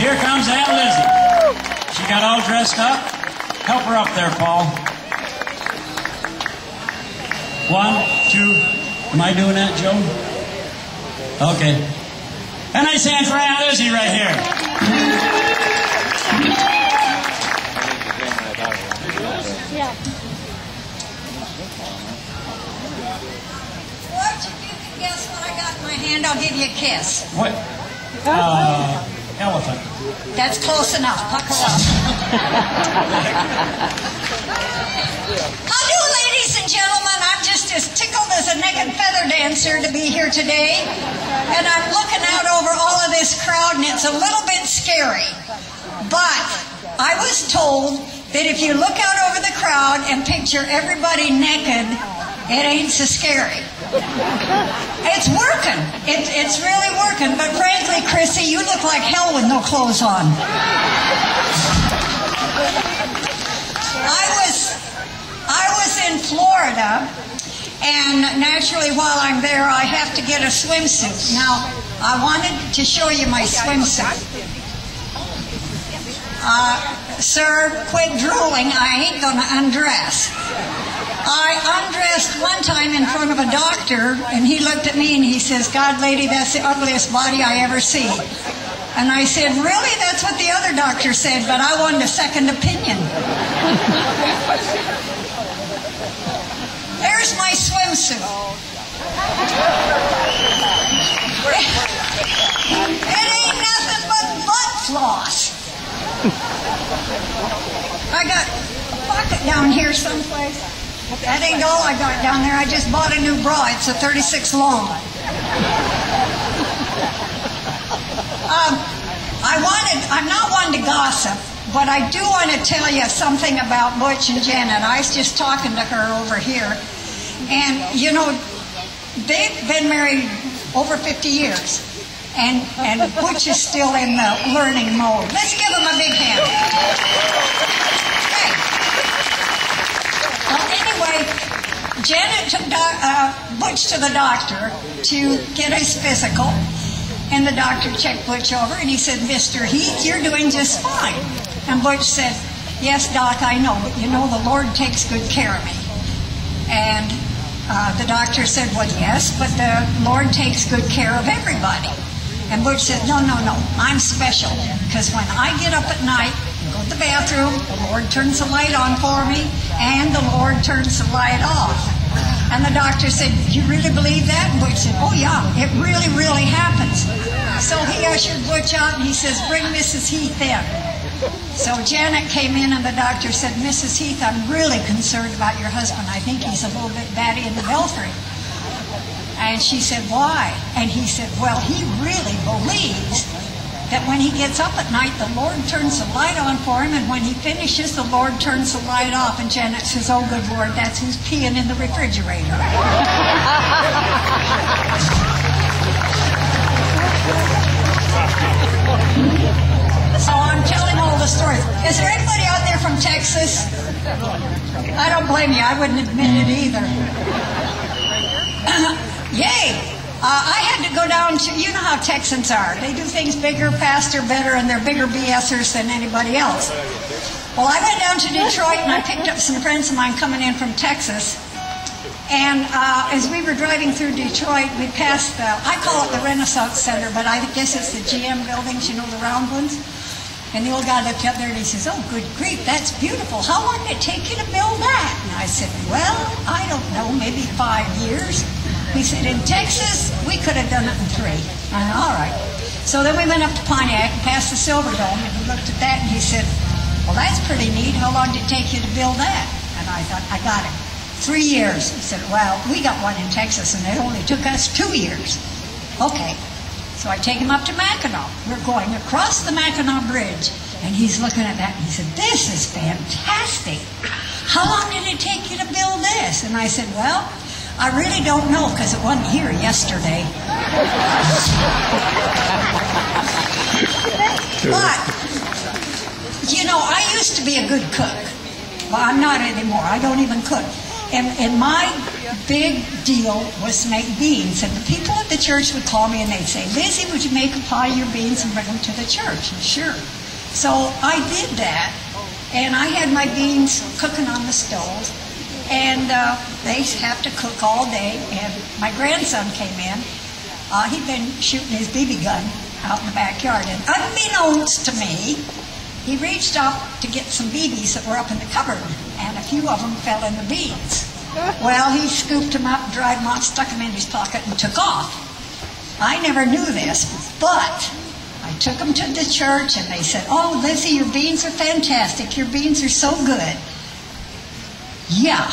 Here comes Aunt Lizzy. She got all dressed up. Help her up there, Paul. 1, 2. Am I doing that, Joe? Okay. A nice hand for Aunt Lizzy right here. What? If you can guess what I got in my hand, I'll give you a kiss. What? Elephant. That's close enough. Pucker up. How do, ladies and gentlemen? I'm just as tickled as a naked feather dancer to be here today. And I'm looking out over all of this crowd, and it's a little bit scary. But I was told that if you look out over the crowd and picture everybody naked, it ain't so scary. It's working. It's really working. But frankly, Chrissy, you look like hell with no clothes on. I was in Florida, and naturally while I'm there, I have to get a swimsuit. Now, I wanted to show you my swimsuit. Sir, quit drooling. I ain't gonna undress. I undressed one time in front of a doctor, and he looked at me and he says, "God, lady, that's the ugliest body I ever see." And I said, "Really? That's what the other doctor said, but I wanted a second opinion." There's my swimsuit. It ain't nothing but butt floss. I got a bucket down here someplace. That ain't all I got down there. I just bought a new bra. It's a 36 long. I'm not one to gossip, but I do want to tell you something about Butch and Janet. I was just talking to her over here. And, you know, they've been married over 50 years. And Butch is still in the learning mode. Let's give him a big hand. Okay. Well, anyway, Janet took Butch to the doctor to get his physical. And the doctor checked Butch over, and he said, "Mr. Heath, you're doing just fine." And Butch said, "Yes, Doc, I know, but you know the Lord takes good care of me." And the doctor said, "Well, yes, but the Lord takes good care of everybody." And Butch said, no, I'm special, because when I get up at night and go to the bathroom, the Lord turns the light on for me, and the Lord turns the light off." And the doctor said, "You really believe that?" And Butch said, "Oh yeah, it really, really happens." So he ushered Butch out, and he says, "Bring Mrs. Heath in." So Janet came in, and the doctor said, "Mrs. Heath, I'm really concerned about your husband. I think he's a little bit batty in the belfry." And she said, "Why?" And he said, "Well, he really believes that when he gets up at night, the Lord turns the light on for him, and when he finishes, the Lord turns the light off." And Janet says, "Oh, good Lord, that's who's peeing in the refrigerator." So I'm telling all the stories. Is there anybody out there from Texas? I don't blame you. I wouldn't admit it either. Yay! I had to go down to, you know how Texans are. They do things bigger, faster, better, and they're bigger BSers than anybody else. Well, I went down to Detroit, and I picked up some friends of mine coming in from Texas. And as we were driving through Detroit, we passed I call it the Renaissance Center, but I guess it's the GM buildings, you know, the round ones. And the old guy looked up there and he says, "Oh, good grief, that's beautiful. How long did it take you to build that?" And I said, "Well, I don't know, maybe 5 years." He said, "In Texas, we could have done it in 3. I said, "All right." So then we went up to Pontiac and passed the Silver Dome, and he looked at that and he said, "Well, that's pretty neat. How long did it take you to build that?" And I thought, "I got it. 3 years." He said, "Well, we got one in Texas, and it only took us 2 years." Okay. So I take him up to Mackinac. We're going across the Mackinac Bridge, and he's looking at that, and he said, "This is fantastic. How long did it take you to build this?" And I said, "Well, I really don't know, because it wasn't here yesterday." But, you know, I used to be a good cook. Well, I'm not anymore. I don't even cook. And my big deal was to make beans. And the people at the church would call me and they'd say, Lizzy, would you make a pie of your beans and bring them to the church? And sure. So I did that. And I had my beans cooking on the stove. And they have to cook all day. And my grandson came in. He'd been shooting his BB gun out in the backyard. And unbeknownst to me, he reached up to get some BBs that were up in the cupboard, and a few of them fell in the beans. Well, he scooped them up, dried them out, stuck them in his pocket, and took off. I never knew this, but I took them to the church, and they said, oh, Lizzy, your beans are fantastic. Your beans are so good. Yeah.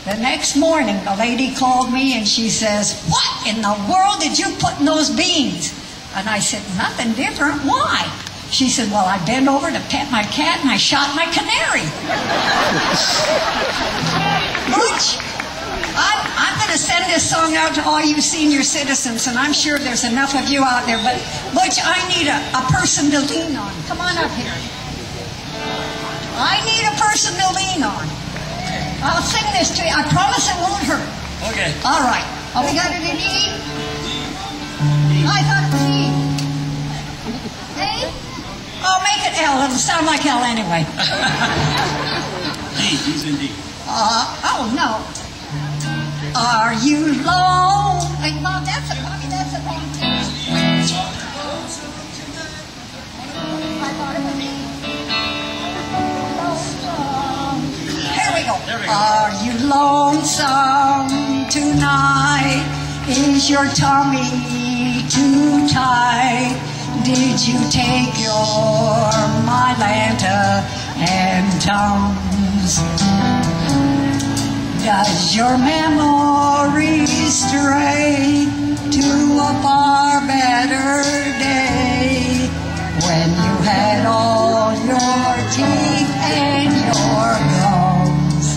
The next morning, the lady called me, and she says, what in the world did you put in those beans? And I said, nothing different. Why? She said, well, I bent over to pet my cat and I shot my canary. Butch, I'm going to send this song out to all you senior citizens, and I'm sure there's enough of you out there, but Butch, I need a person to lean on. Come on up here. I need a person to lean on. I'll sing this to you. I promise it won't hurt. Okay. All right. Oh, we got it in E? I thought it was E. A? Oh, make it L. It'll sound like L anyway. D. He's in D. Oh, no. Are you lonely? Mom, that's a wrong tune. I thought it was E. Here we go. There we go. Are you lonesome tonight? Is your tummy too tight? Did you take your Mylanta and Tums? Does your memory stray to a far better day when you had all your teeth and your gums?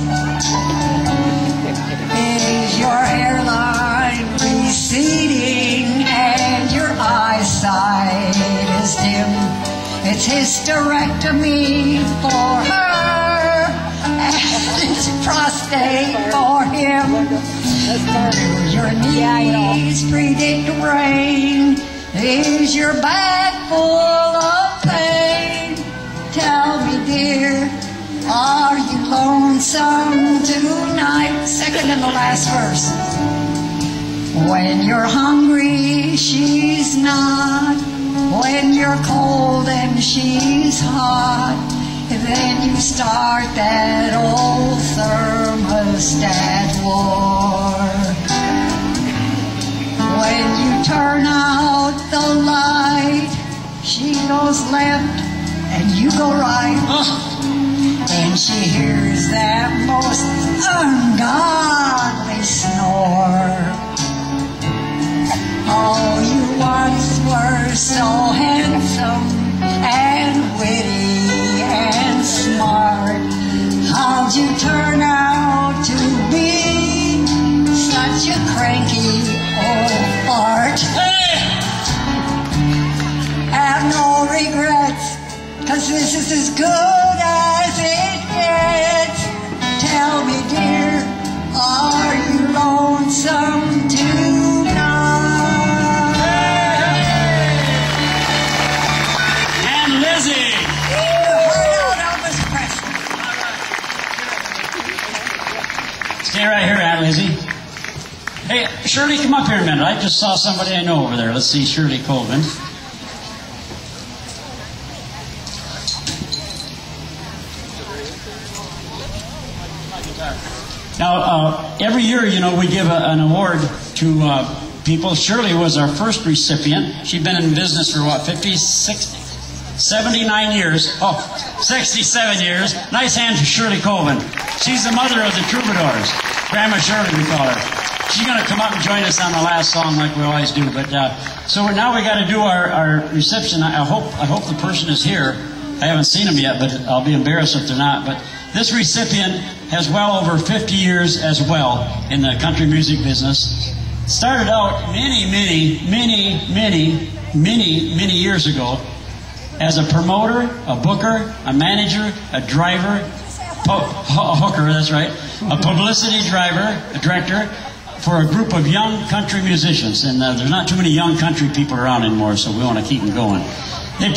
Is your hairline receding and your eyesight is dim? It's hysterectomy for her and it's prostate for him. Do your knees predict rain? Is your back full of pain? Tell me, dear, are you lonesome tonight? Second and the last verse. When you're hungry, she's not. When you're cold and she's hot, then you start that old thermostat war. When you turn out the light, she goes left and you go right. And she hears that most ungodly snore. Oh, you once were so handsome and witty and smart. How'd you turn out to be such a cranky old fart? Hey! Have no regrets, 'cause this is as good as it gets. Tell me, dear, are you lonesome tonight? And Lizzy. Stay right here, Aunt Lizzy. Hey, Shirley, come up here a minute. I just saw somebody I know over there. Let's see, Shirley Colvin. Now, every year, you know, we give an award to people. Shirley was our first recipient. She'd been in business for, what, 50, 60, 79 years. Oh, 67 years. Nice hand to Shirley Colvin. She's the mother of the Troubadours. Grandma Shirley, we call her. She's going to come up and join us on the last song like we always do. But so now we got to do our reception. I hope the person is here. I haven't seen them yet, but I'll be embarrassed if they're not. But this recipient has well over 50 years as well in the country music business. Started out many years ago as a promoter, a booker, a manager, a driver, a hooker, that's right. a publicity director for a group of young country musicians. And there's not too many young country people around anymore, so we want to keep them going. They